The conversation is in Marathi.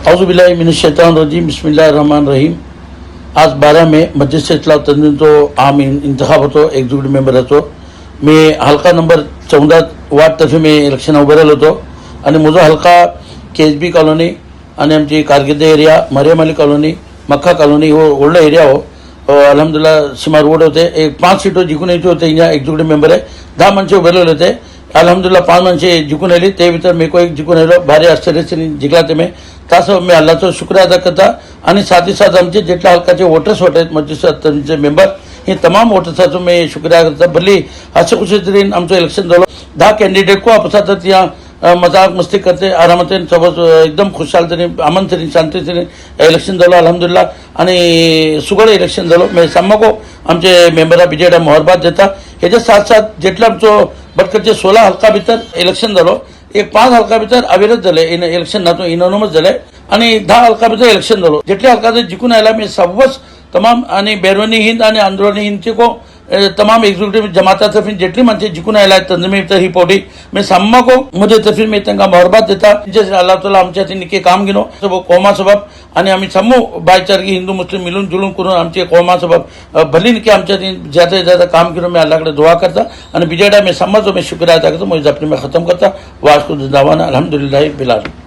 औज़ुबिल्लाहि मिनश्शैतानिर्रजीम बिस्मिल्लाहिर्रहमानिर्रहीम। आज 12 मे मस्जिद से इस्लाह तंजीम तो आम इंतखाब होतो एक्झिक्युटिव्ह मेंबर होतो। मी हलका नंबर 14 वार्ड तर्फे मी इलेक्शन उभे राहिलो होतो आणि माझा हलका KSB कॉलनी आणि आमची कारगिर्द एरिया मरियम अली कॉलनी मक्का कॉलनी हो ओल्ड एरिया हो अल्हम्दुलिल्लाह सीमा रोड होते एक 5 सीटो जिंकून यायचे होते यहाँ एक्झिक्युटिव्ह मेंबर आहे 10 माणसे उभे राहिले होते अल्हम्दुलिल्लाह 5 माणसे जिंकून आली ते भितर मी एक जिंकून आलो भारी आश्चर्याने जिंकला ते मी तसं मी अल्लाहचं शुक्र अदा करता आणि साथ ही साथ आमचे जेटल्या हलकाचे वोटर्स होते मस्जिद मेंबर हे तमाम वोटर्साचो मी शुक्रिया करता भली अशें कशें तरेन आमचो इलेक्शन जालो 10 कैंडिडेट को आपस या मजाक मस्ती करते आरामातेन सबज एकदम खुशाल तरेन अमन तरेन शांती तरेन इलेक्शन जालो अल्हम्दुलिल्लाह आणि सुगळ इलेक्शन जालो मैं सामको आमचे मेंबरा बीजेडा मोहरबाद देता हेच्या साथ साथ जेटले आमचो बटकरचे 16 हलका भितर इलेक्शन जालो एक 5 हलका भितर अविरत झाले इलेक्शन नातून इनोनमस झाले आणि 10 हलका भितर इलेक्शन जालो जेटले हलका जिंकून आयला मी सव्वस तमाम आणि बैरवनी हिंद आणि आंदोलनी हिंदचे को तमाम एग्जीक्यूटिव जमाता तर्फे जेटली माणसे जिंकून आयला तंजीमी ही पोटी मैं साम्मा को मुझे तर्फे मैं तांकां मोहरबाद देता जैसे अल्लाह ताला आमच्या निके काम घेनो सब कौमा सबब आणि आम्ही समू भाईचारगी हिंदू मुस्लिम मिलून जुळून करून आमचे कौमा सबब भली निके आमच्या ज्यादा ज्यादा काम घेनो मैं अल्लाह कडे दुआ करता आणि बिजेडा मैं सम्मा जो मैं शुक्रिया अदा करता मुझे अपने में खत्म करता वास्कुद दावाना अल्हम्दुलिल्लाह बिल आलमीन।